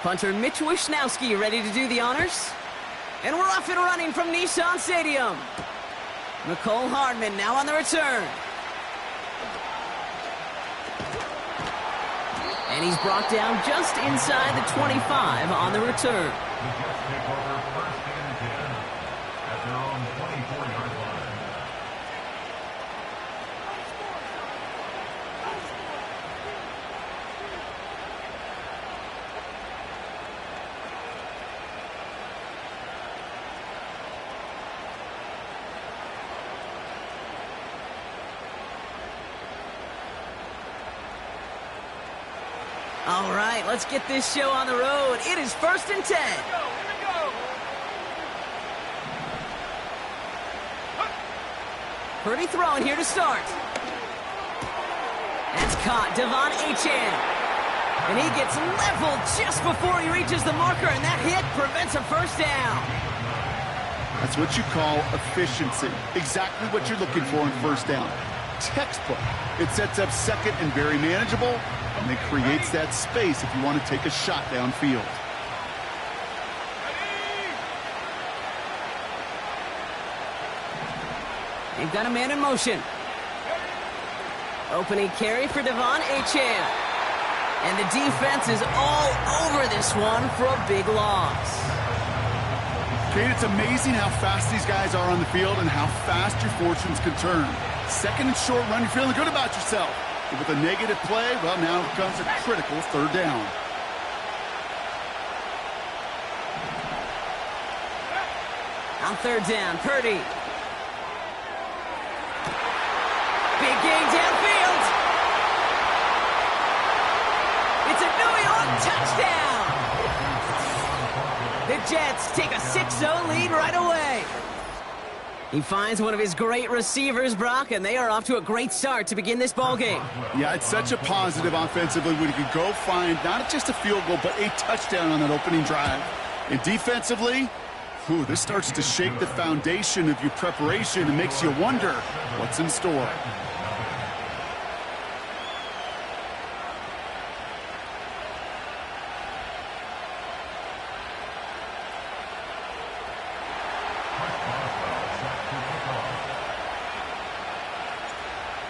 Punter Mitch Wishnowski ready to do the honors. And we're off and running from Nissan Stadium. Nicole Hardman now on the return. And he's brought down just inside the 25 on the return. All right, let's get this show on the road. It is 1st and 10. Here we go. Purdy throwing here to start. That's caught, Devon Achane. And he gets leveled just before he reaches the marker, and that hit prevents a first down. That's what you call efficiency. Exactly what you're looking for in first down. Textbook. It sets up second and very manageable, and it creates that space if you want to take a shot downfield. They've got a man in motion. Opening carry for Devon Achane. And the defense is all over this one for a big loss. Kate, it's amazing how fast these guys are on the field and how fast your fortunes can turn. Second and short run, you're feeling good about yourself. But with a negative play, well, now comes a critical third down. On third down, Purdy. Big gain downfield. It's a New York touchdown. The Jets take a 6-0 lead right away. He finds one of his great receivers, Brock, and they are off to a great start to begin this ballgame. Yeah, it's such a positive offensively when you can go find not just a field goal, but a touchdown on that opening drive. And defensively, this starts to shake the foundation of your preparation and makes you wonder what's in store.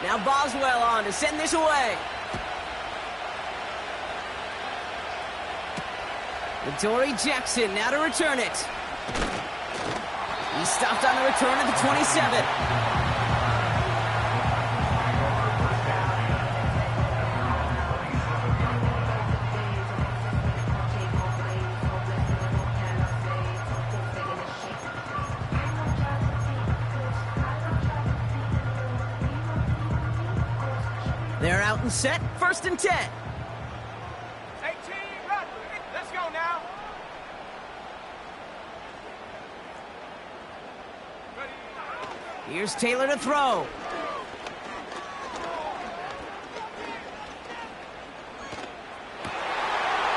Now Boswell on to send this away. Dory Jackson now to return it. He stopped on the return at the 27. They're out and set, 1st and 10. 18, run. Let's go now. Here's Taylor to throw.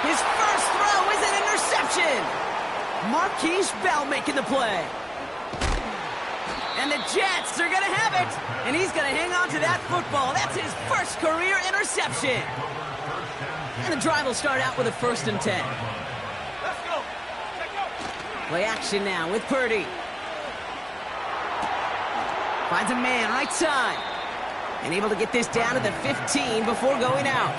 His first throw is an interception. Marquise Bell making the play. And the Jets are going to have it. And he's going to hang on to that football. That's his first career interception. And the drive will start out with a 1st and 10. Let's go. Let's go. Play action now with Purdy. Finds a man right side. And able to get this down to the 15 before going out.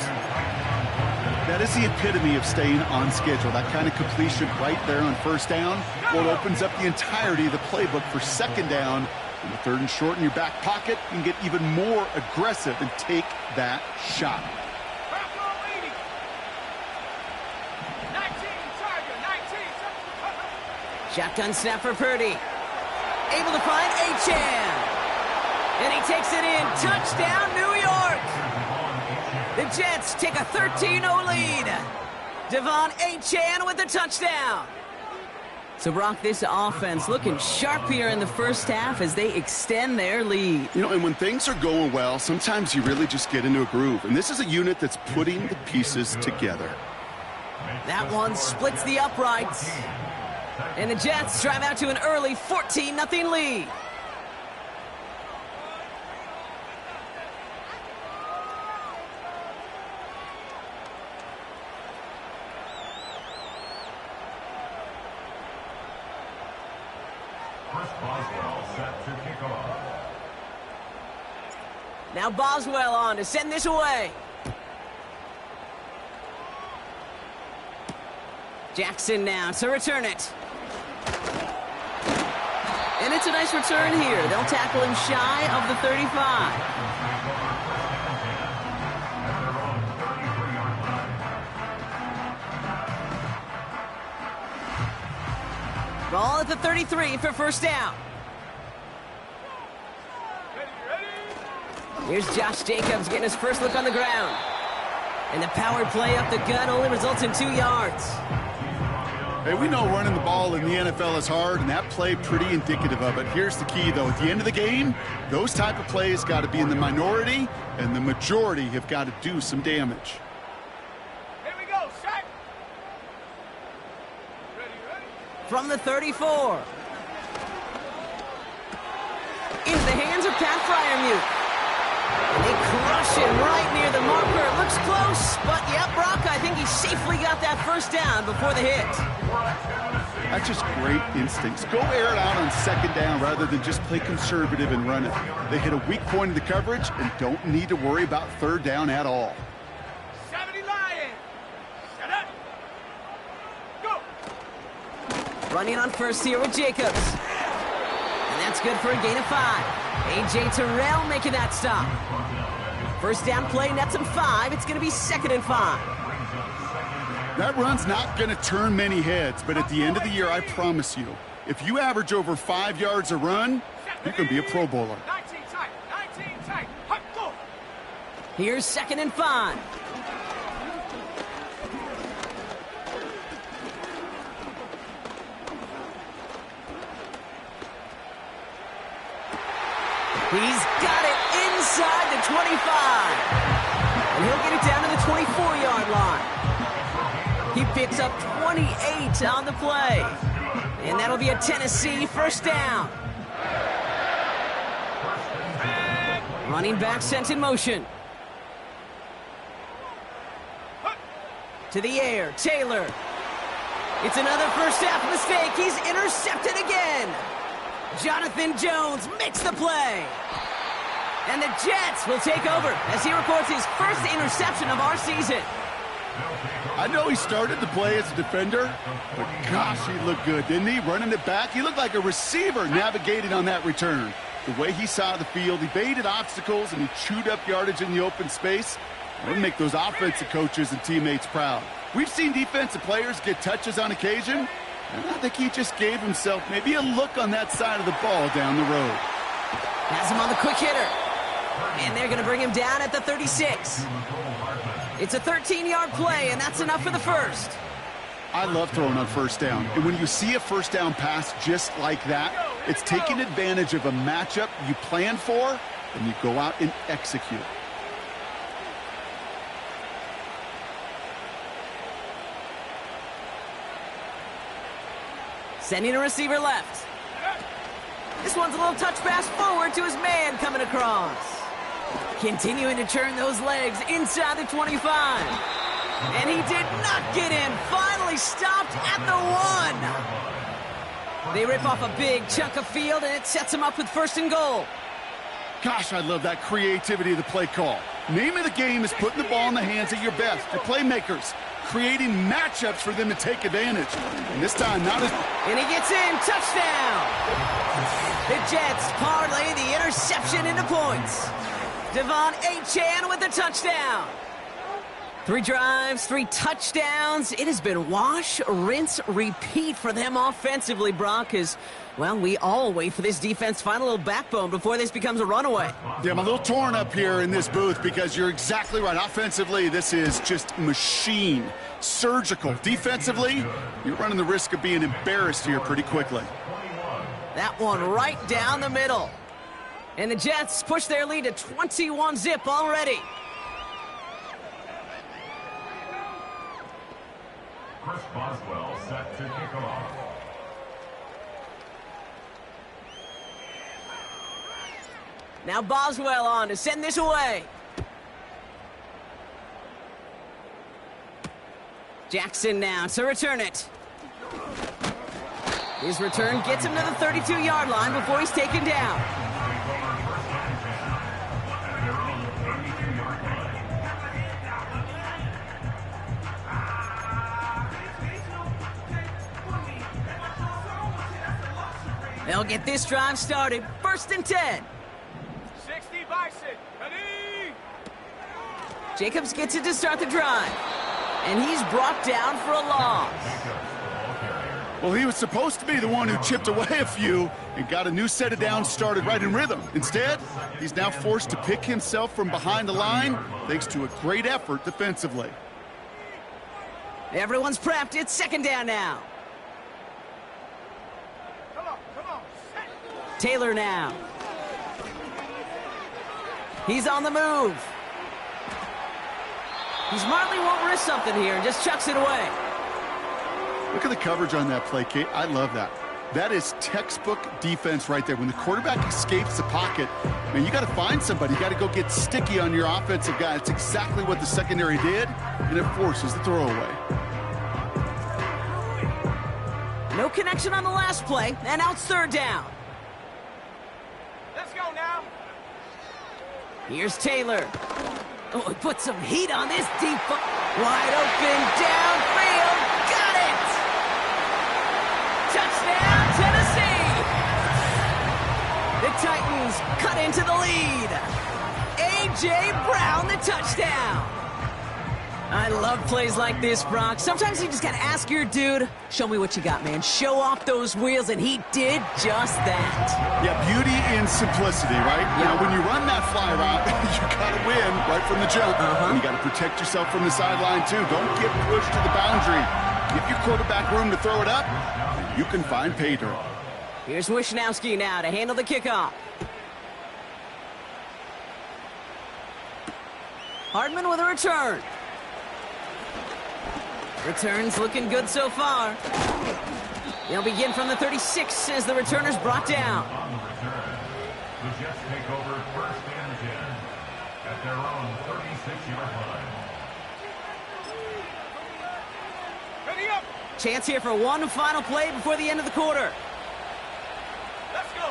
That is the epitome of staying on schedule. That kind of completion right there on first down. Well, it opens up the entirety of the playbook for second down. In the 3rd and short in your back pocket, you can get even more aggressive and take that shot. 19, Tiger, 19. Shotgun snap for Purdy. Able to find Achane. And he takes it in. Touchdown, New York. The Jets take a 13-0 lead. Devon Achane with the touchdown. So, Brock, this offense looking sharp here in the first half as they extend their lead. You know, and when things are going well, sometimes you really just get into a groove. And this is a unit that's putting the pieces together. That one splits the uprights. And the Jets drive out to an early 14-0 lead. Now Boswell on to send this away. Jackson now to return it. And it's a nice return here. They'll tackle him shy of the 35. Ball at the 33 for first down. Here's Josh Jacobs getting his first look on the ground. And the power play up the gut only results in 2 yards. Hey, we know running the ball in the NFL is hard, and that play pretty indicative of it. Here's the key, though. At the end of the game, those type of plays got to be in the minority, and the majority have got to do some damage. Here we go, set. Ready. From the 34. Into the hands of Pat Fryermuth. And they crush him right near the marker. It looks close, but yep, Brock, I think he safely got that first down before the hit. That's just great instincts. Go air it out on second down rather than just play conservative and run it. They hit a weak point in the coverage and don't need to worry about third down at all. 70 Lions. Set up. Go. Running on first here with Jacobs. And that's good for a gain of 5. A.J. Terrell making that stop. First down play, nets him 5. It's going to be 2nd and 5. That run's not going to turn many heads, but at the end of the year, I promise you, if you average over 5 yards a run, you can be a Pro Bowler. 19 tight. Hut, go. Here's 2nd and 5. He's got it inside the 25. And he'll get it down to the 24-yard line. He picks up 28 on the play. And that'll be a Tennessee first down. Running back sent in motion. To the air, Taylor. It's another first half mistake. He's intercepted again. Jonathan Jones makes the play. And the Jets will take over as he records his first interception of our season. I know he started to play as a defender, but gosh, he looked good, didn't he? Running it back, he looked like a receiver navigating on that return. The way he saw the field, he baited obstacles, and he chewed up yardage in the open space. That would make those offensive coaches and teammates proud. We've seen defensive players get touches on occasion, and I think he just gave himself maybe a look on that side of the ball down the road. Has him on the quick hitter. And they're going to bring him down at the 36. It's a 13-yard play, and that's enough for the first. I love throwing on first down. And when you see a first down pass just like that, it's taking advantage of a matchup you plan for, and you go out and execute. Sending a receiver left. This one's a little touch pass forward to his man coming across. Continuing to turn those legs inside the 25. And he did not get in. Finally stopped at the 1. They rip off a big chunk of field, and it sets him up with 1st and goal. Gosh, I love that creativity of the play call. Name of the game is putting the ball in the hands of your best, your playmakers, creating matchups for them to take advantage. And this time, not as... And he gets in. Touchdown. The Jets parlay the interception into points. Devon Achane with the touchdown. 3 drives, 3 touchdowns. It has been wash, rinse, repeat for them offensively, Brock, as, well, we all wait for this defense to find a little backbone before this becomes a runaway. Yeah, I'm a little torn up here in this booth because you're exactly right. Offensively, this is just machine, surgical. Defensively, you're running the risk of being embarrassed here pretty quickly. That one right down the middle. And the Jets push their lead to 21-zip already. Chris Boswell set to kick off. Now Boswell on to send this away. Jackson now to return it. His return gets him to the 32-yard line before he's taken down. They'll get this drive started. 1st and 10. 60 Bison. Ready? Jacobs gets it to start the drive. And he's brought down for a loss. Well, he was supposed to be the one who chipped away a few and got a new set of downs started right in rhythm. Instead, he's now forced to pick himself from behind the line thanks to a great effort defensively. Everyone's prepped. It's 2nd down now. Come on. Set. Taylor now. He's on the move. He smartly won't risk something here and just chucks it away. Look at the coverage on that play, Kate. I love that. That is textbook defense right there. When the quarterback escapes the pocket, man, you got to find somebody. You got to go get sticky on your offensive guy. It's exactly what the secondary did, and it forces the throwaway. No connection on the last play, and now it's 3rd down. Let's go now. Here's Taylor. Oh, he put some heat on this deep. Wide open, downfield. Got it! Touchdown, Tennessee! The Titans cut into the lead. A.J. Brown, the touchdown. I love plays like this, Brock. Sometimes you just got to ask your dude, show me what you got, man. Show off those wheels, and he did just that. Yeah, beauty in simplicity, right? Now, when you run that fly route, you got to win right from the jump. And you got to protect yourself from the sideline, too. Don't get pushed to the boundary. Give your quarterback room to throw it up, and you can find pay dirt. Here's Wishnowski now to handle the kickoff. Hardman with a return. Returns looking good so far. They'll begin from the 36 as the returner's brought down. On the return, the Jets take over 1st and 10 at their own 36-yard line. Ready up. Chance here for one final play before the end of the quarter. Let's go.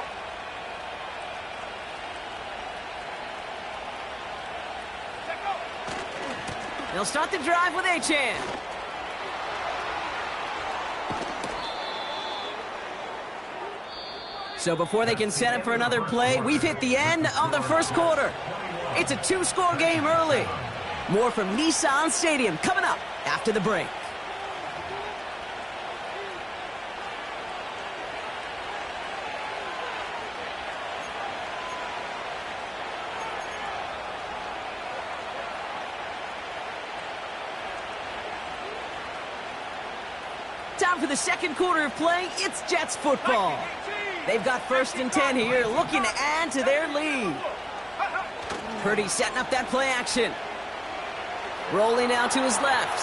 Let go. They'll start the drive with Achane. So before they can set up for another play, we've hit the end of the 1st quarter. It's a 2-score game early. More from Nissan Stadium coming up after the break. Time for the 2nd quarter of play. It's Jets football. They've got 1st and 10 here, looking to add to their lead. Purdy setting up that play action. Rolling out to his left.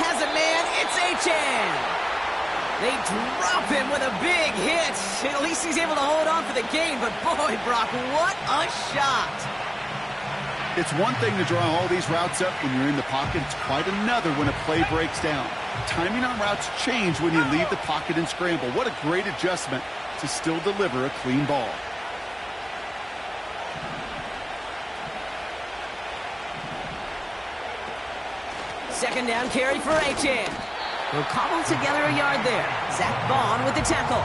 Has a man, it's Achane. They drop him with a big hit. At least he's able to hold on for the gain, but boy, Brock, what a shot. It's one thing to draw all these routes up when you're in the pocket. It's quite another when a play breaks down. Timing on routes change when you leave the pocket and scramble. What a great adjustment to still deliver a clean ball. Second down carry for Achane. He'll cobble together a yard there. Zach Bond with the tackle.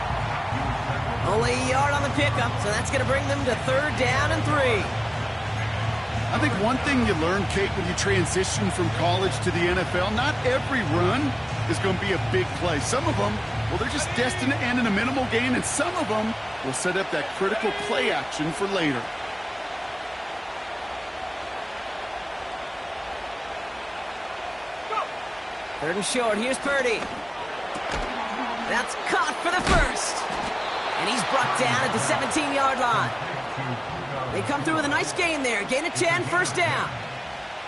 Only a yard on the pickup, so that's going to bring them to 3rd down and 3. I think one thing you learn, Kate, when you transition from college to the NFL, not every run is going to be a big play. Some of them, well, they're just destined to end in a minimal gain, and some of them will set up that critical play action for later. Go. 3rd and short, here's Purdy. That's caught for the 1st. And he's brought down at the 17-yard line. They come through with a nice gain there. Gain of 10, 1st down.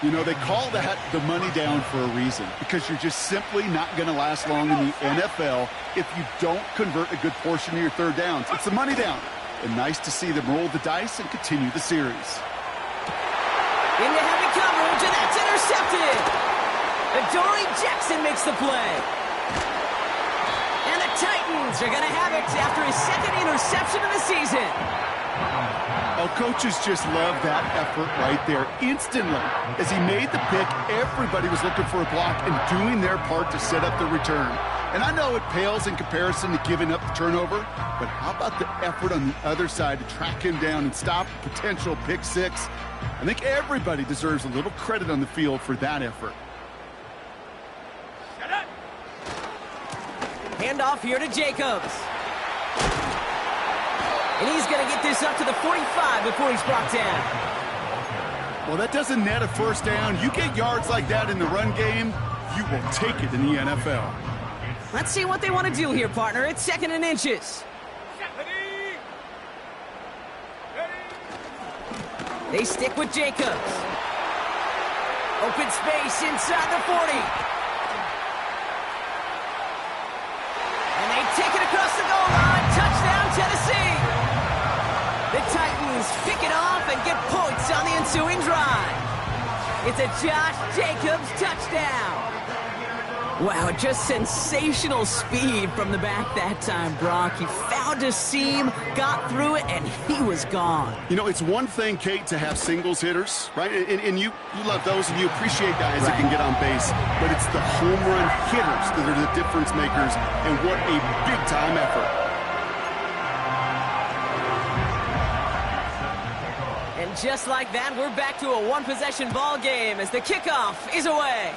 You know, they call that the money down for a reason, because you're just simply not going to last long in the NFL if you don't convert a good portion of your 3rd downs. It's the money down. And nice to see them roll the dice and continue the series. Into heavy coverage, and that's intercepted. Adoree Jackson makes the play. And the Titans are going to have it after his second interception of the season. Oh, coaches just love that effort right there. Instantly, as he made the pick, everybody was looking for a block and doing their part to set up the return. And I know it pales in comparison to giving up the turnover, but how about the effort on the other side to track him down and stop a potential pick six? I think everybody deserves a little credit on the field for that effort. Handoff here to Jacobs. And he's going to get this up to the 45 before he's brought down. Well, that doesn't net a first down. You get yards like that in the run game, you will take it in the NFL. Let's see what they want to do here, partner. It's 2nd and inches. They stick with Jacobs. Open space inside the 40. And they take it across the goal line. Touchdown, Tennessee. The Titans pick it off and get points on the ensuing drive. It's a Josh Jacobs touchdown. Wow, just sensational speed from the back that time, Brock. He found a seam, got through it, and he was gone. You know, it's one thing, Kate, to have singles hitters, right? And you love those, and you appreciate guys that can get on base. But it's the home run hitters that are the difference makers, and what a big-time effort. And just like that, we're back to a one-possession ball game as the kickoff is away.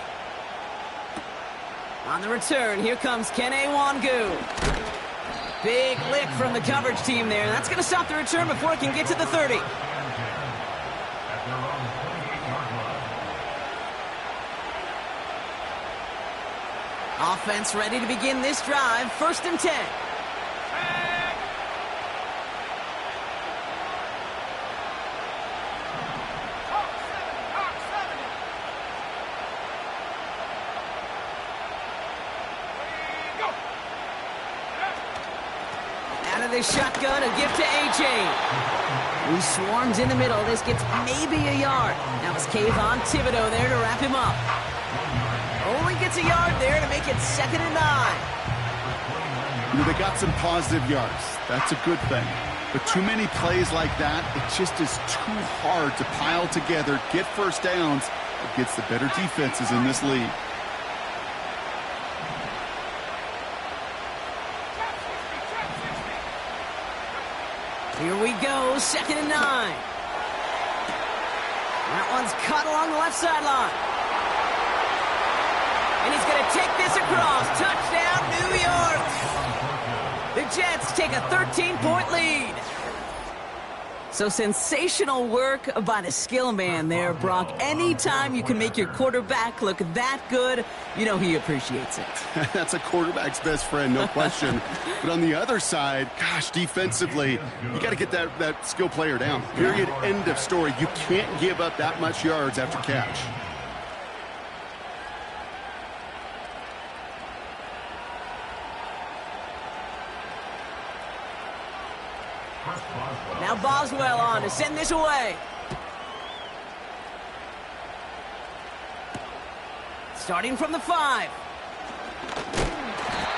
On the return, here comes Kene Wangu. Big lick from the coverage team there. That's going to stop the return before it can get to the 30. Offense ready to begin this drive. 1st and 10. The shotgun, a gift to A.J. He swarms in the middle. This gets maybe a yard. Now it's Kayvon Thibodeau there to wrap him up. Only gets a yard there to make it 2nd and 9. You know, they got some positive yards. That's a good thing. But too many plays like that, it just is too hard to pile together, get first downs against the better defenses in this league. Here we go, 2nd and 9. That one's caught along the left sideline. And he's going to take this across. Touchdown, New York. The Jets take a 13-point lead. So sensational work by the skill man there, Brock. Anytime you can make your quarterback look that good, you know he appreciates it. That's a quarterback's best friend, no question. But on the other side, gosh, defensively, you got to get that skill player down. Period, end of story. You can't give up that much yards after catch. Now Boswell on to send this away. Starting from the 5.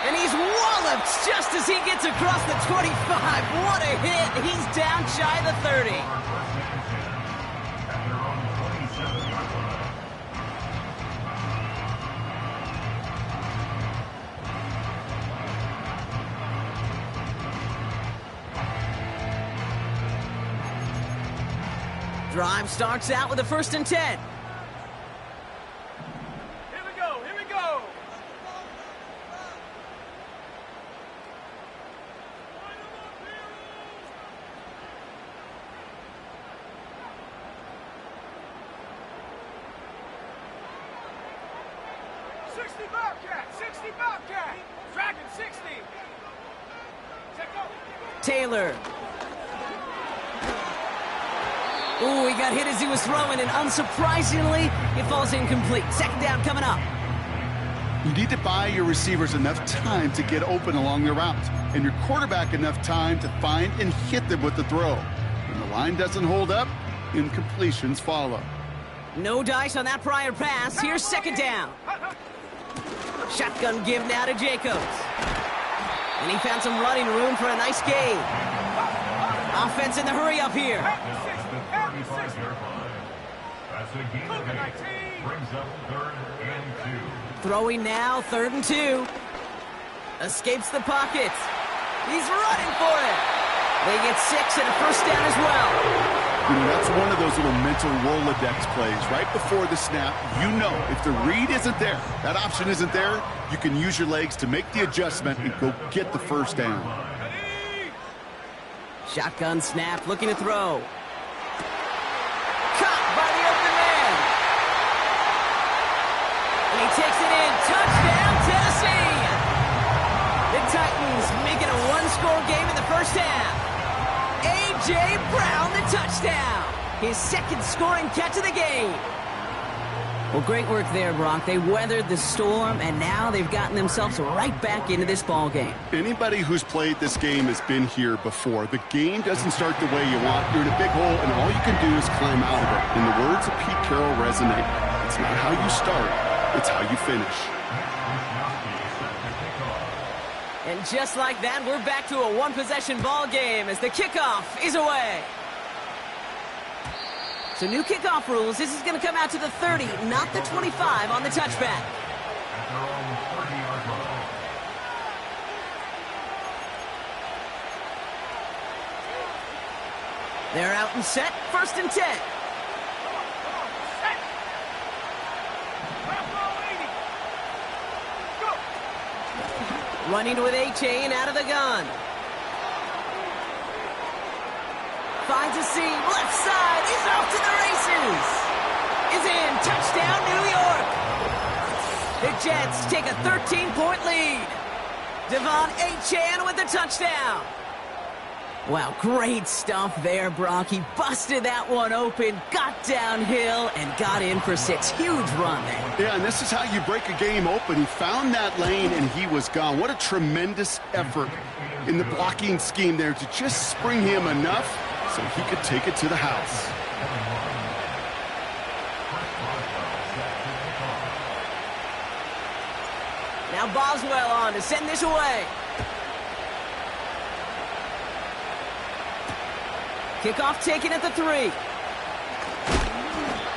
And he's walloped just as he gets across the 25. What a hit. He's down shy of the 30. Drive starts out with a 1st and 10. Here we go, here we go. '60 Bobcat, Dragon 60. Taylor. Ooh, he got hit as he was throwing, and unsurprisingly, it falls incomplete. 2nd down coming up. You need to buy your receivers enough time to get open along their route, and your quarterback enough time to find and hit them with the throw. When the line doesn't hold up, incompletions follow. No dice on that prior pass. Here's 2nd down. Shotgun give now to Jacobs. And he found some running room for a nice gain. Offense in the hurry up here. That's a gain of 8. Brings up 3rd and 2. Throwing now, 3rd and 2. Escapes the pocket. He's running for it. They get 6 and a first down as well. You know, that's one of those little mental Rolodex plays. Right before the snap, you know if the read isn't there, that option isn't there, you can use your legs to make the adjustment and go get the first down. Shotgun snap, looking to throw. Caught by the open man. And he takes it in. Touchdown, Tennessee. The Titans make it a one-score game in the first half. A.J. Brown, the touchdown. His 2nd scoring catch of the game. Well, great work there, Brock. They weathered the storm, and now they've gotten themselves right back into this ball game. Anybody who's played this game has been here before. The game doesn't start the way you want. You're in a big hole, and all you can do is climb out of it. And the words of Pete Carroll resonate. It's not how you start, it's how you finish. And just like that, we're back to a one-possession ball game as the kickoff is away. So new kickoff rules. This is going to come out to the 30, not the 25 on the touchback. They're out and set. 1st and 10. Running with A-Chain out of the gun. Finds a seam. Left side. He's off to the races. Is in. Touchdown, New York. The Jets take a 13-point lead. Devon A-Chan with the touchdown. Wow, great stuff there, Brock. He busted that one open, got downhill, and got in for 6. Huge run there. Yeah, and this is how you break a game open. He found that lane, and he was gone. What a tremendous effort in the blocking scheme there to just spring him enough so he could take it to the house. Now Boswell on to send this away. Kickoff taken at the 3.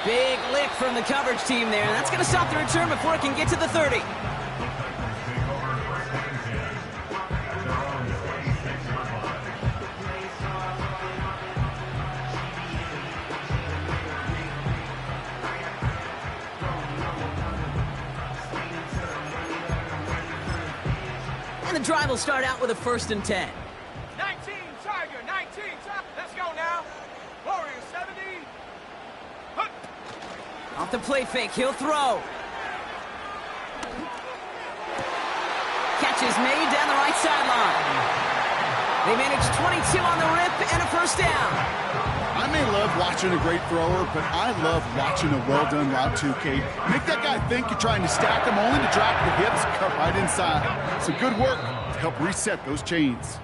Big lick from the coverage team there. That's going to stop the return before it can get to the 30. And the drive will start out with a 1st and 10. 19, Tiger, 19, Tiger. Let's go now. Warriors, 70. Hook. Off the play fake, he'll throw. Catch is made down the right sideline. They manage 22 on the rip and a first down. I may love watching a great thrower, but I love watching a well-done route too, Kate. Make that guy think you're trying to stack him, only to drop the hips, cut right inside. Some good work to help reset those chains.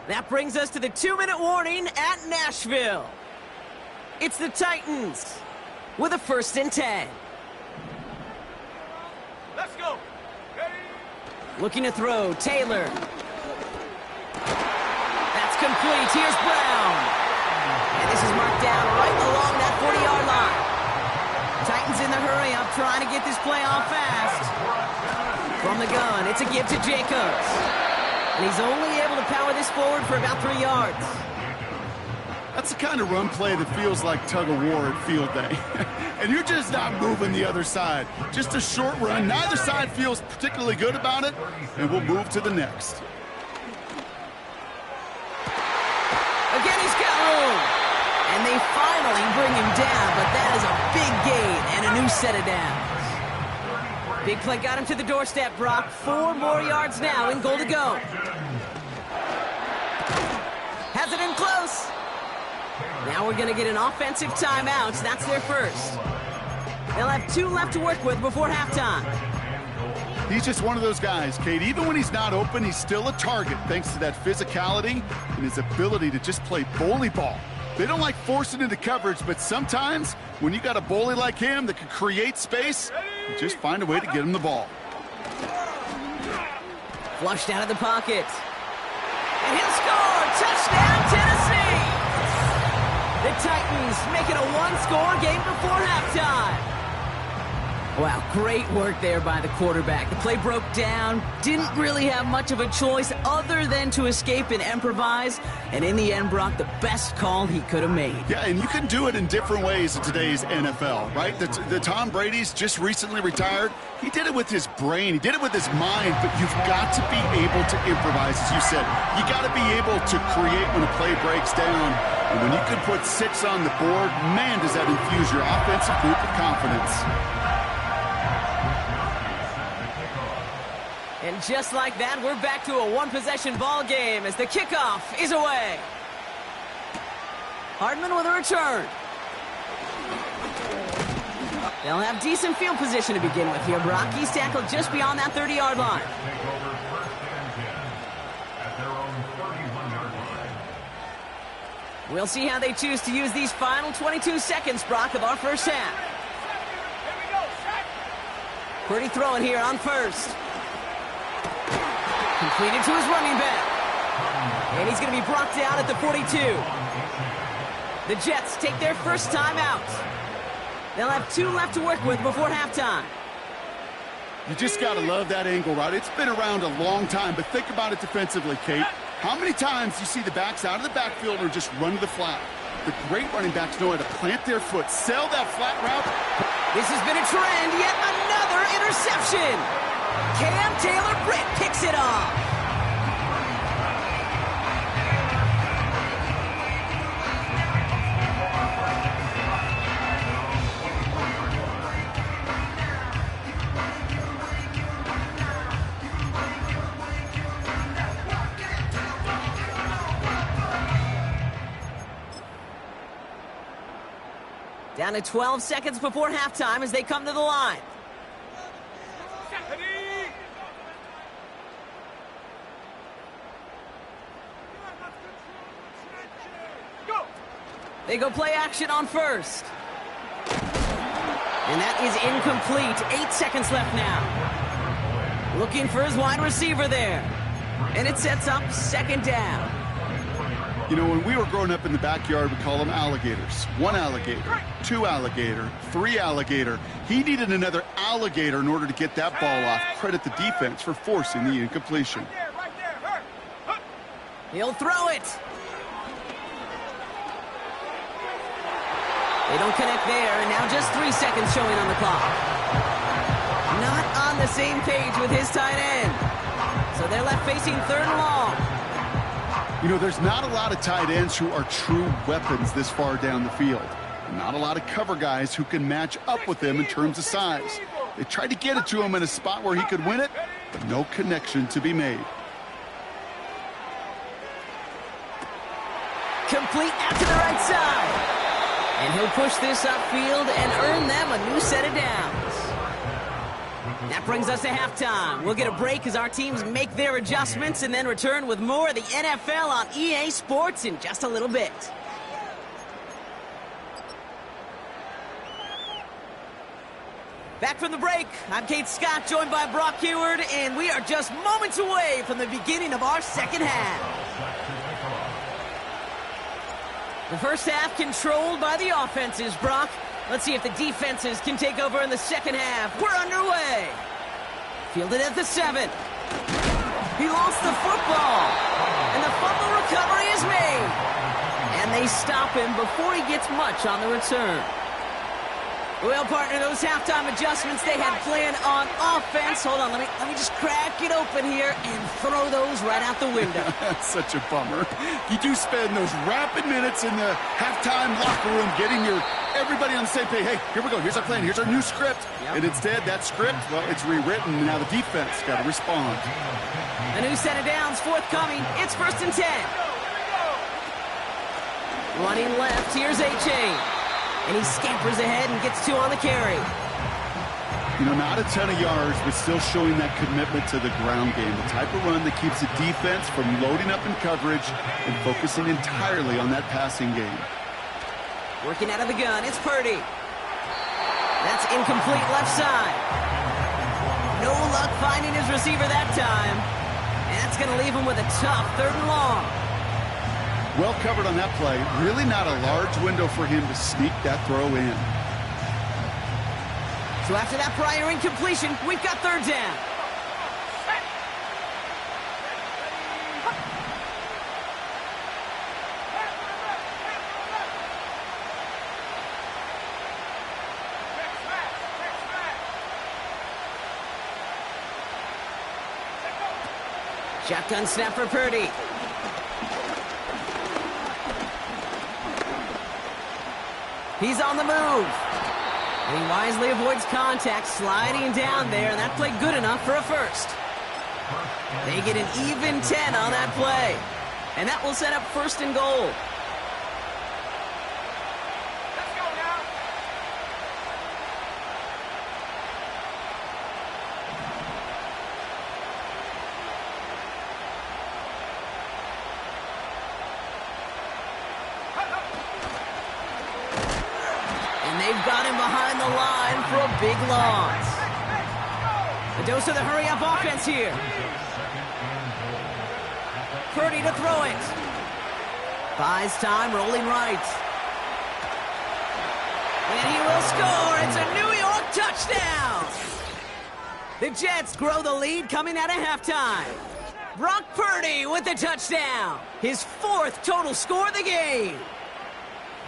That brings us to the 2-minute warning at Nashville. It's the Titans with a 1st and 10. Let's go. Ready? Looking to throw, Taylor. That's complete. Here's Brown. And this is marked down right along that 40-yard line. Titans in the hurry up, trying to get this play off fast. From the gun, it's a give to Jacobs. And he's only able to power this forward for about 3 yards. That's the kind of run play that feels like tug-of-war at field day. And you're just not moving the other side. Just a short run. Neither side feels particularly good about it, and we'll move to the next. Again, he's got room. And they finally bring him down, but that is a big gain and a new set of downs. Big play got him to the doorstep, Brock. 4 more yards now in goal to go. Has it in close. Now we're going to get an offensive timeout. That's their first. They'll have 2 left to work with before halftime. He's just one of those guys, Kate. Even when he's not open, he's still a target thanks to that physicality and his ability to just play bully ball. They don't like forcing into coverage, but sometimes when you got a bully like him that can create space, you just find a way to get him the ball. Flushed out of the pocket. And he'll score! Touchdown, Tennessee! The Titans make it a one-score game before halftime. Wow, great work there by the quarterback. The play broke down, didn't really have much of a choice other than to escape and improvise, and in the end brought the best call he could have made. Yeah, and you can do it in different ways in today's NFL, right? The Tom Brady's just recently retired. He did it with his brain. He did it with his mind, but you've got to be able to improvise, as you said. You got to be able to create when a play breaks down. And when you can put 6 on the board, man, does that infuse your offensive group with confidence. And just like that, we're back to a one-possession ball game as the kickoff is away. Hardman with a return. They'll have decent field position to begin with here, Brock. He's tackled just beyond that 30-yard line. We'll see how they choose to use these final 22 seconds, Brock, of our first half. Purdy throwing here on first. Completed to his running back. And he's going to be brought down at the 42. The Jets take their first time out. They'll have 2 left to work with before halftime. You just got to love that angle, right? It's been around a long time, but think about it defensively, Kate. How many times do you see the backs out of the backfield or just run to the flat? The great running backs know how to plant their foot, sell that flat route. This has been a trend, yet another interception. Cam Taylor-Britt picks it off. Down to 12 seconds before halftime as they come to the line. They go play action on first. And that is incomplete. 8 seconds left now. Looking for his wide receiver there. And it sets up second down. You know, when we were growing up in the backyard, we call them alligators. 1 alligator, 2 alligator, 3 alligator. He needed another alligator in order to get that ball off. Credit the defense for forcing the incompletion. He'll throw it. They don't connect there, and now just 3 seconds showing on the clock. Not on the same page with his tight end. So they're left facing 3rd and long. You know, there's not a lot of tight ends who are true weapons this far down the field. Not a lot of cover guys who can match up with them in terms of size. They tried to get it to him in a spot where he could win it, but no connection to be made. Complete out to the right side. And he'll push this upfield and earn them a new set of downs. That brings us to halftime. We'll get a break as our teams make their adjustments and then return with more of the NFL on EA Sports in just a little bit. Back from the break, I'm Kate Scott, joined by Brock Heward, and we are just moments away from the beginning of our second half. The first half controlled by the offenses, Brock. Let's see if the defenses can take over in the second half. We're underway. Fielded at the 7. He lost the football. And the fumble recovery is made. And they stop him before he gets much on the return. Well, partner, those halftime adjustments they had planned on offense. Hold on, let me just crack it open here and throw those right out the window. That's such a bummer. You do spend those rapid minutes in the halftime locker room getting everybody on the same page. Hey, here we go. Here's our plan. Here's our new script. Yep. And instead, that script, well, it's rewritten. And now the defense got to respond. A new set of downs forthcoming. It's 1st and 10. Running left, here's A-Chain. And he scampers ahead and gets 2 on the carry. You know, not a ton of yards, but still showing that commitment to the ground game. The type of run that keeps the defense from loading up in coverage and focusing entirely on that passing game. Working out of the gun, it's Purdy. That's incomplete left side. No luck finding his receiver that time. And that's going to leave him with a tough 3rd and long. Well covered on that play. Really not a large window for him to sneak that throw in. So after that prior incompletion, we've got 3rd down. Shotgun snap for Purdy. He's on the move. And he wisely avoids contact, sliding down there, and that played good enough for a first. They get an even 10 on that play. And that will set up 1st and goal. Let's go now. And they've got him behind the line for a big loss. A dose of the hurry-up offense here. Purdy to throw it. Buys time, rolling right. And he will score. It's a New York touchdown. The Jets grow the lead coming out of halftime. Brock Purdy with the touchdown. His 4th total score of the game.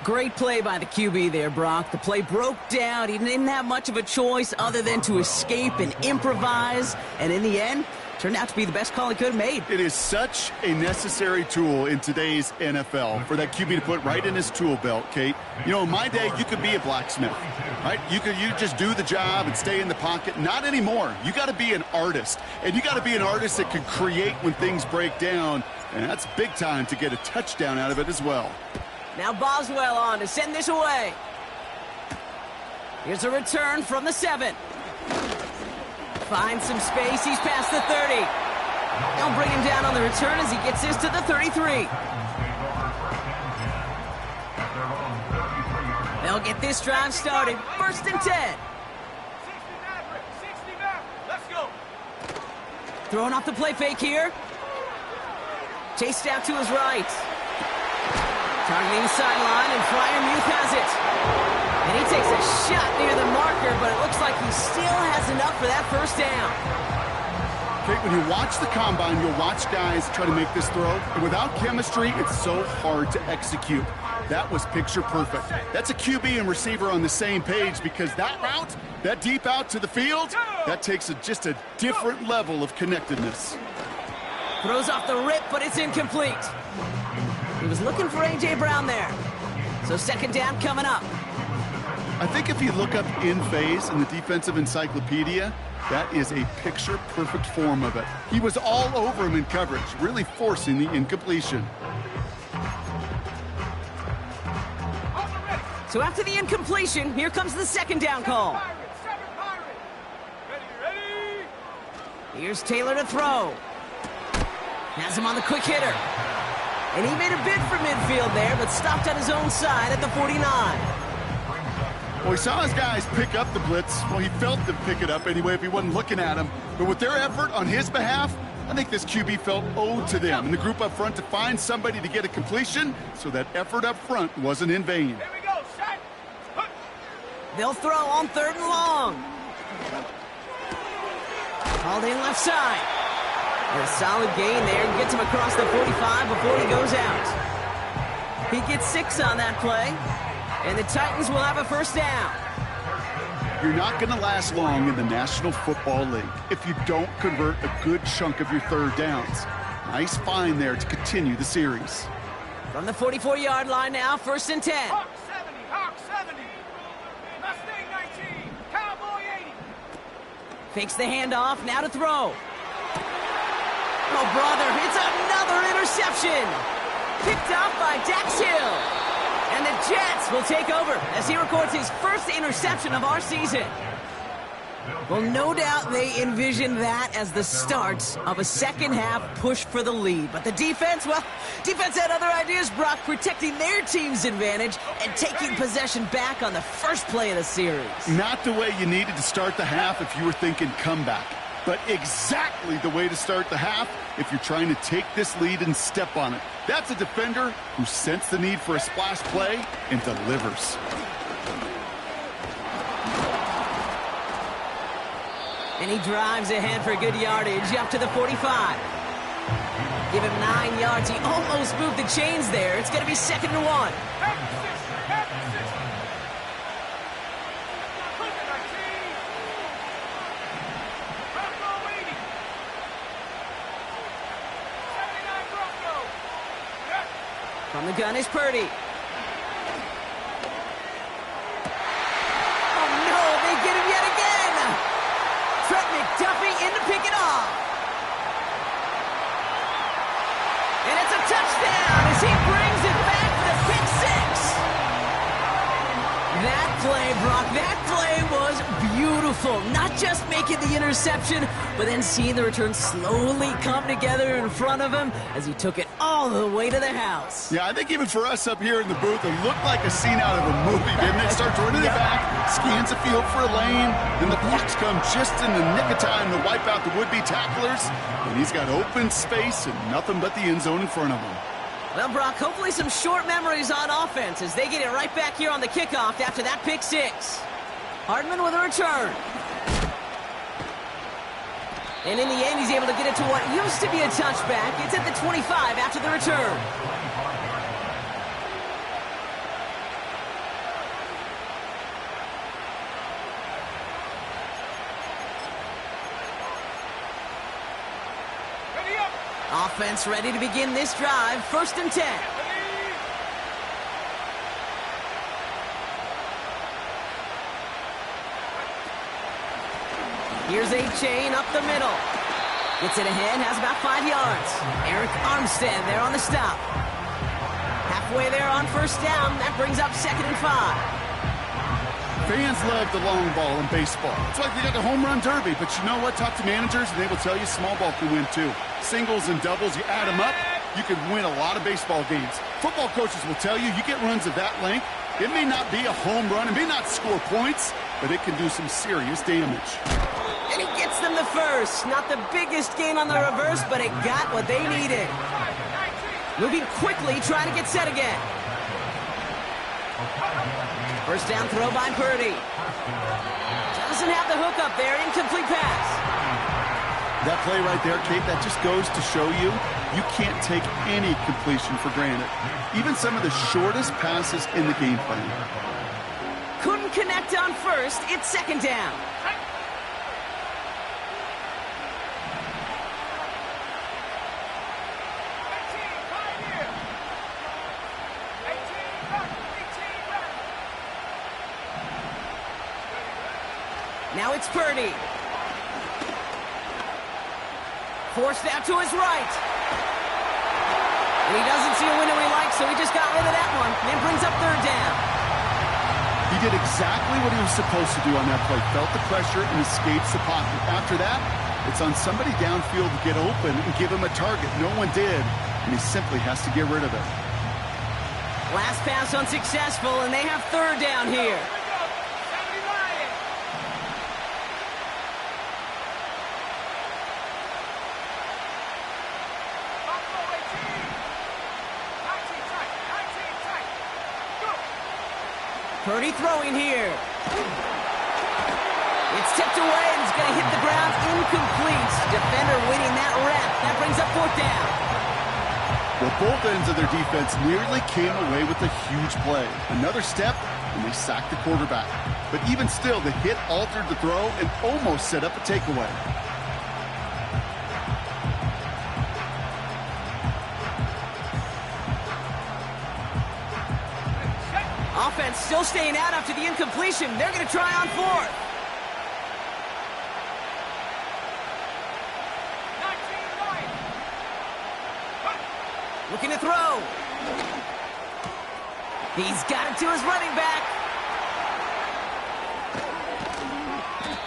Great play by the QB there, Brock. The play broke down. He didn't have much of a choice other than to escape and improvise. And in the end, turned out to be the best call he could have made. It is such a necessary tool in today's NFL for that QB to put right in his tool belt, Kate. You know, in my day, you could be a blacksmith, right? You just do the job and stay in the pocket. Not anymore. You got to be an artist. And you got to be an artist that can create when things break down. And that's big time to get a touchdown out of it as well. Now Boswell on to send this away. Here's a return from the 7. Finds some space. He's past the 30. They'll bring him down on the return as he gets this to the 33. They'll get this drive started. 1st and 10. 60 Maverick. Let's go. Throwing off the play fake here. Chased out to his right. Targeting the sideline, and Freiermuth has it. And he takes a shot near the marker, but it looks like he still has enough for that 1st down. Kate, when you watch the combine, you'll watch guys try to make this throw. And without chemistry, it's so hard to execute. That was picture perfect. That's a QB and receiver on the same page, because that route, that deep out to the field, that takes just a different level of connectedness. Throws off the rip, but it's incomplete. He was looking for A.J. Brown there. So 2nd down coming up. I think if you look up in phase in the defensive encyclopedia, that is a picture-perfect form of it. He was all over him in coverage, really forcing the incompletion. So after the incompletion, here comes the 2nd down call. Ready. Here's Taylor to throw. Has him on the quick hitter. And he made a bid for midfield there, but stopped on his own side at the 49. Well, he saw his guys pick up the blitz. Well, he felt them pick it up anyway if he wasn't looking at him. But with their effort on his behalf, I think this QB felt owed to them and the group up front to find somebody to get a completion, so that effort up front wasn't in vain. Here we go, set. They'll throw on 3rd and long. Called in left side. And a solid gain there. Gets him across the 45 before he goes out. He gets 6 on that play. And the Titans will have a 1st down. You're not going to last long in the National Football League if you don't convert a good chunk of your 3rd downs. Nice find there to continue the series. From the 44-yard line now, 1st and 10. Hawk 70. Mustang 19. Cowboy 80. Fakes the handoff, now to throw. Oh, brother, it's another interception. Picked off by Dax Hill. And the Jets will take over as he records his 1st interception of our season. Well, no doubt they envisioned that as the start of a 2nd half push for the lead. But the defense, well, defense had other ideas, Brock, protecting their team's advantage and taking possession back on the 1st play of the series. Not the way you needed to start the half if you were thinking comeback. but exactly the way to start the half if you're trying to take this lead and step on it. That's a defender who sensed the need for a splash play and delivers. And he drives ahead for good yardage up to the 45. Give him 9 yards. He almost moved the chains there. It's going to be 2nd and 1. From the gun is Purdy. Oh, no, they get him yet again. Trent McDuffie in to pick it off. And it's a touchdown as he brings it back for the pick six. That play, Brock, that play was beautiful. Not just making the interception, but then seeing the return slowly come together in front of him as he took it all the way to the house. Yeah, I think even for us up here in the booth, it looked like a scene out of a movie, didn't it? Starts running it back, scans the field for a lane, then the blocks come just in the nick of time to wipe out the would-be tacklers, and he's got open space and nothing but the end zone in front of him. Well, Brock, hopefully some short memories on offense as they get it right back here on the kickoff after that pick six. Hardman with a return. And in the end, he's able to get it to what used to be a touchback. It's at the 25 after the return. Ready up. Offense ready to begin this drive. 1st and 10. Here's a chain up the middle. Gets it ahead, has about 5 yards. Eric Armstead there on the stop. Halfway there on 1st down. That brings up 2nd and 5. Fans love the long ball in baseball. It's like they got the home run derby, but you know what? Talk to managers, and they will tell you small ball can win too. Singles and doubles, you add them up, you can win a lot of baseball games. Football coaches will tell you, you get runs of that length, it may not be a home run, it may not score points, but it can do some serious damage. And he gets them the first. Not the biggest gain on the reverse, but it got what they needed. Moving quickly, trying to get set again. 1st down throw by Purdy. Doesn't have the hook up there. Incomplete pass. That play right there, Kate, that just goes to show you, you can't take any completion for granted. Even some of the shortest passes in the game plan. Couldn't connect on 1st. It's 2nd down. Now it's Purdy. Forced out to his right. And he doesn't see a window he likes, so he just got rid of that one. And brings up 3rd down. He did exactly what he was supposed to do on that play. Felt the pressure and escapes the pocket. After that, it's on somebody downfield to get open and give him a target. No one did, and he simply has to get rid of it. Last pass unsuccessful, and they have 3rd down here. Purdy throwing here. It's tipped away and it's going to hit the ground incomplete. Defender winning that rep. That brings up 4th down. Well, both ends of their defense nearly came away with a huge play. Another step, and they sacked the quarterback. But even still, the hit altered the throw and almost set up a takeaway. Offense still staying out after the incompletion. They're going to try on 4th. Looking to throw. He's got it to his running back.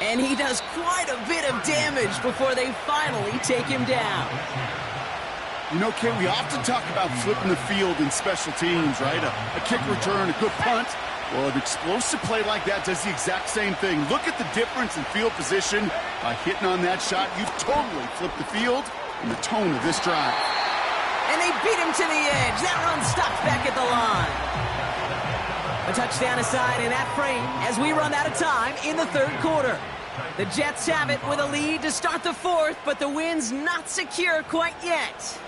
And he does quite a bit of damage before they finally take him down. You know, Ken, we often talk about flipping the field in special teams, right? A kick return, a good punt. Well, an explosive play like that does the exact same thing. Look at the difference in field position. By hitting on that shot, you've totally flipped the field and the tone of this drive. And they beat him to the edge. That run stops back at the line. A touchdown aside in that frame as we run out of time in the third quarter. The Jets have it with a lead to start the fourth, but the win's not secure quite yet.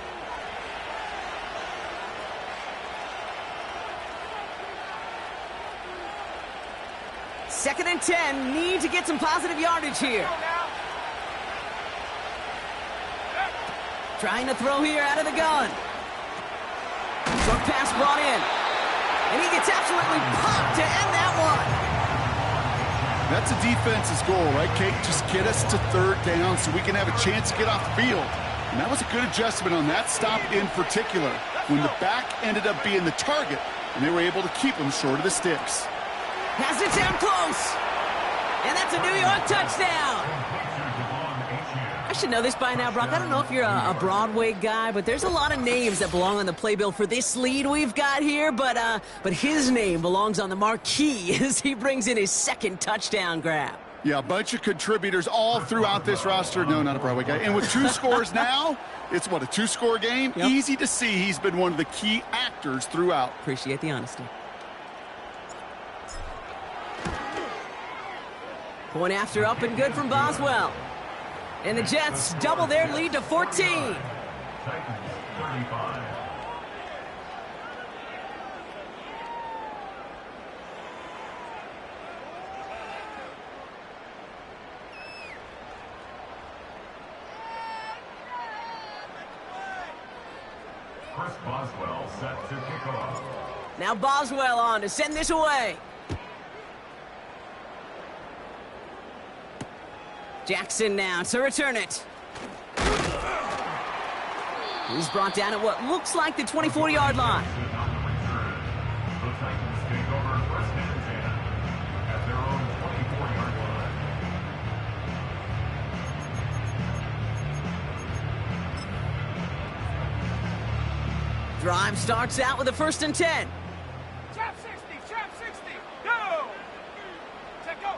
Second and 10, need to get some positive yardage here. Trying to throw here out of the gun. Short pass brought in. And he gets absolutely popped to end that one. That's a defense's goal, right, Kate? Just get us to third down so we can have a chance to get off the field. And that was a good adjustment on that stop in particular, when the back ended up being the target, and they were able to keep him short of the sticks. Has it down close. And that's a New York touchdown. I should know this by now, Brock. I don't know if you're a Broadway guy, but there's a lot of names that belong on the playbill for this lead we've got here, but his name belongs on the marquee as he brings in his second touchdown grab. Yeah, a bunch of contributors all throughout this roster. No, not a Broadway guy. And with two scores now, it's what, a two-score game? Yep. Easy to see he's been one of the key actors throughout. Appreciate the honesty. Point after up and good from Boswell. And the Jets double their lead to 14. Titans 35. Chris Boswell set to kick off. Now Boswell on to send this away. Jackson now to return it. He's brought down at what looks like the 24-yard line. The Titans take over first and 10 at their own 24-yard line. Drive starts out with a first and 10. Trap 60, go! Check go!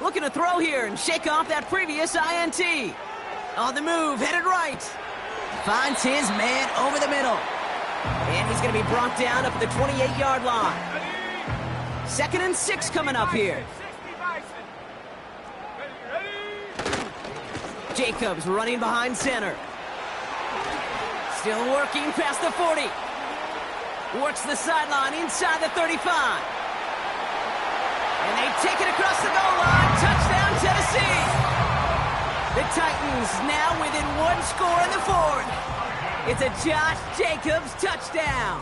Looking to throw here and shake off that previous INT. On the move, headed right. Finds his man over the middle. And he's going to be brought down up at the 28-yard line. Second and 6 coming up here. 60 Bison. Ready. Jacobs running behind center. Still working past the 40. Works the sideline inside the 35. And they take it across the goal line. Touchdown, Tennessee. The Titans now within one score in the fourth. It's a Josh Jacobs touchdown.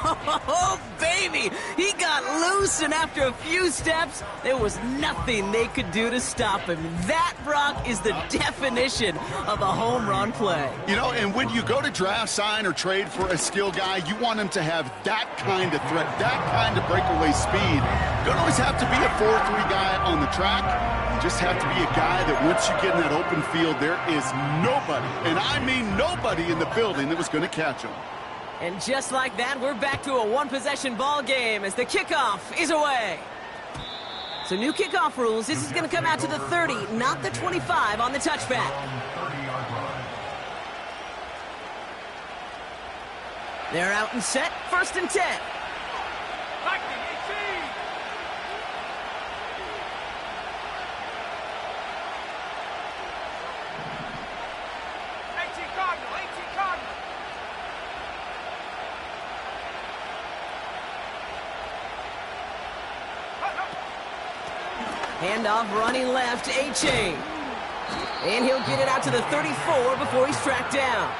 Oh, baby. He got loose, and after a few steps, there was nothing they could do to stop him. That, Brock, is the definition of a home run play. You know, and when you go to draft, sign, or trade for a skill guy, you want him to have that kind of threat, that kind of breakaway speed. You don't always have to be a 4-3 guy on the track. You just have to be a guy that once you get in that open field, there is nobody, and I mean nobody in the building that was going to catch him. And just like that, we're back to a one-possession ball game as the kickoff is away. So new kickoff rules. This is going to come out to the 30, not the 25 on the touchback. They're out and set. First and 10. Lightning, 18. Cardinal. Handoff running left, A-Chain. And he'll get it out to the 34 before he's tracked down.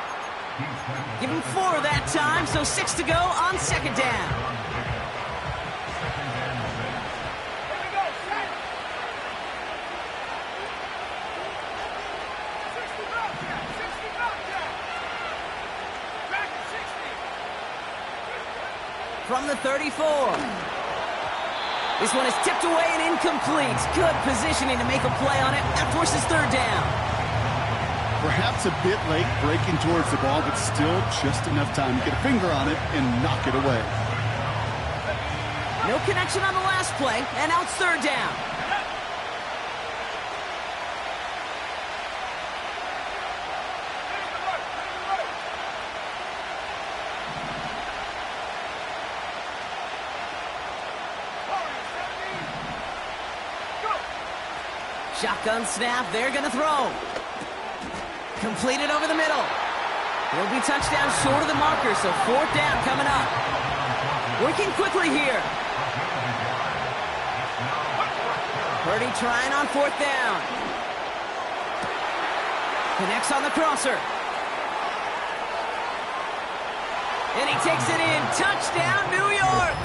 Give him 4 that time, so 6 to go on second down. Here we go, set. 60 Bobcat. Back to 60. From the 34. This one is tipped away and incomplete. Good positioning to make a play on it. That forces third down. Perhaps a bit late breaking towards the ball, but still just enough time to get a finger on it and knock it away. No connection on the last play, and now it's third down. Shotgun snap, they're going to throw. Completed over the middle. He'll be touchdown short of the marker, so fourth down coming up. Working quickly here. Purdy trying on fourth down. Connects on the crosser. And he takes it in. Touchdown, New York!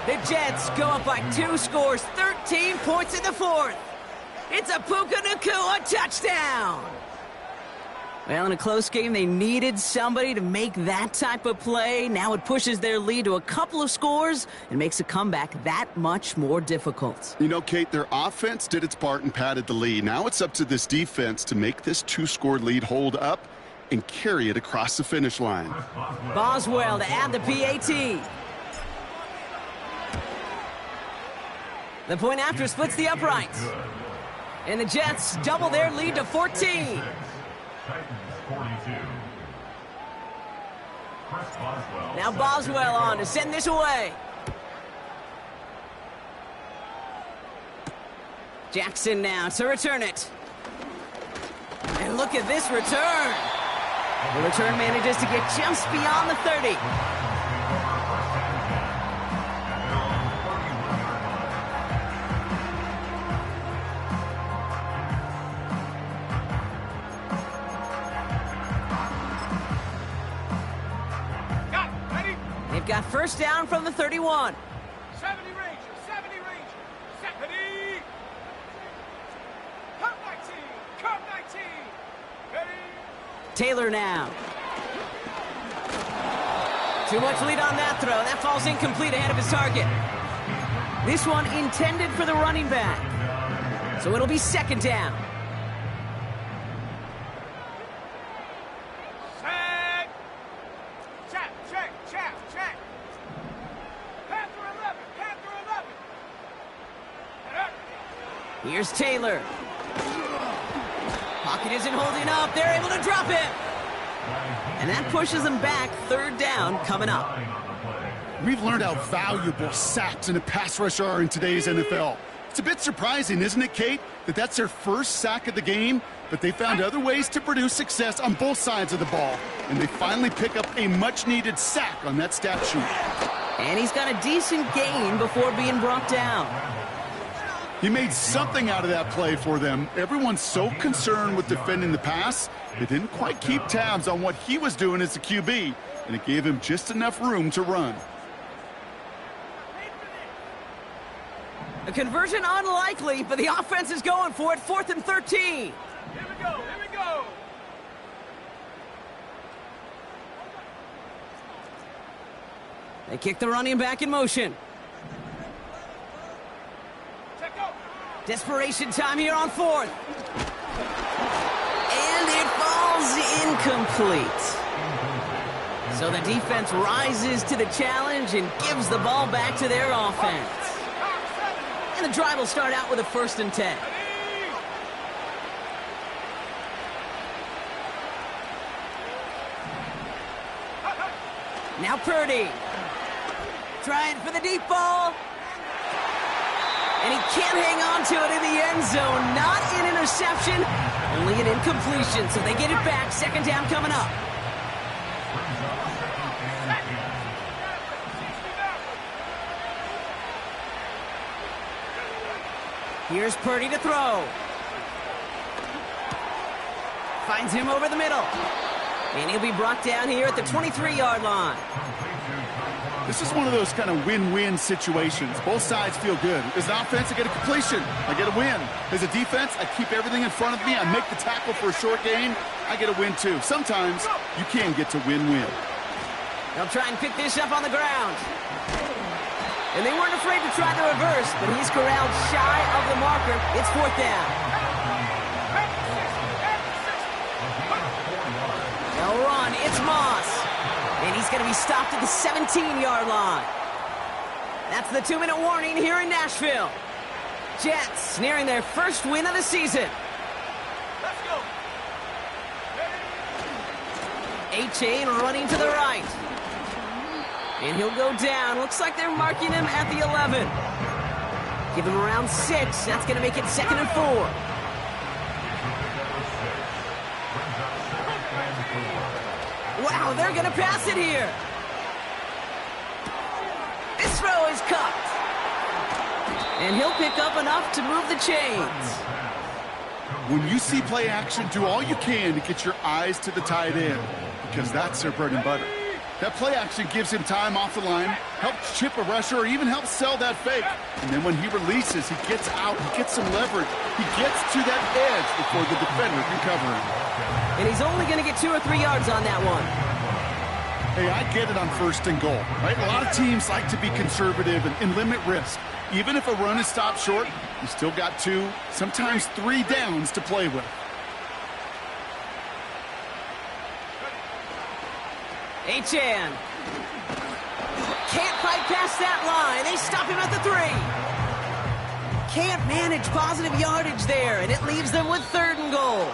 The Jets go up by 2 scores, 13 points in the fourth. It's a Puka Nacua touchdown! Well, in a close game, they needed somebody to make that type of play. Now it pushes their lead to a couple of scores and makes a comeback that much more difficult. You know, Kate, their offense did its part and padded the lead. Now it's up to this defense to make this 2-score lead hold up and carry it across the finish line. Boswell to add the PAT. The point after splits the uprights. And the Jets double their lead to 14. Now Boswell on to send this away. Jackson now to return it. And look at this return. The return manages to get just beyond the 30. They've got first down from the 31. 70 Rangers, 70 Rangers, 70. Come 19, come 19. Ready? Taylor now. Too much lead on that throw. That falls incomplete ahead of his target. This one intended for the running back. So it'll be second down. Here's Taylor. Pocket isn't holding up. They're able to drop it. And that pushes them back. Third down coming up. We've learned how valuable sacks and a pass rush are in today's NFL. It's a bit surprising, isn't it, Kate, that that's their first sack of the game, but they found other ways to produce success on both sides of the ball. And they finally pick up a much-needed sack on that stat sheet. And he's got a decent gain before being brought down. He made something out of that play for them. Everyone's so concerned with defending the pass, they didn't quite keep tabs on what he was doing as the QB, and it gave him just enough room to run. A conversion unlikely, but the offense is going for it. 4th and 13. Here we go, here we go. They kick the running back in motion. Desperation time here on 4th. And it falls incomplete. So the defense rises to the challenge and gives the ball back to their offense. And the drive will start out with a 1st and 10. Now Purdy. Trying for the deep ball. And he can't hang on to it in the end zone. Not an interception, only an incompletion. So they get it back. Second down coming up. Here's Purdy to throw. Finds him over the middle. And he'll be brought down here at the 23-yard line. This is one of those kind of win-win situations. Both sides feel good. As an offense, I get a completion. I get a win. As a defense, I keep everything in front of me. I make the tackle for a short gain. I get a win, too. Sometimes you can get to win-win. They'll try and pick this up on the ground. And they weren't afraid to try the reverse, but he's corralled shy of the marker. It's 4th down. They'll run. It's Moss. And he's going to be stopped at the 17-yard line. That's the 2-minute warning here in Nashville. Jets nearing their first win of the season. Let's go. A-Chain running to the right. And he'll go down. Looks like they're marking him at the 11. Give him around 6. That's going to make it 2nd and 4. Wow, they're going to pass it here. This throw is cut. And he'll pick up enough to move the chains. When you see play action, do all you can to get your eyes to the tight end, because that's their bread and butter. That play action gives him time off the line, helps chip a rusher, or even helps sell that fake. And then when he releases, he gets out, he gets some leverage. He gets to that edge before the defender can cover him. And he's only going to get 2 or 3 yards on that one. Hey, I get it on 1st and goal, right? A lot of teams like to be conservative and limit risk. Even if a run is stopped short, you still got 2, sometimes 3 downs to play with. Achan can't fight past that line. They stop him at the 3. Can't manage positive yardage there, and it leaves them with 3rd and goal.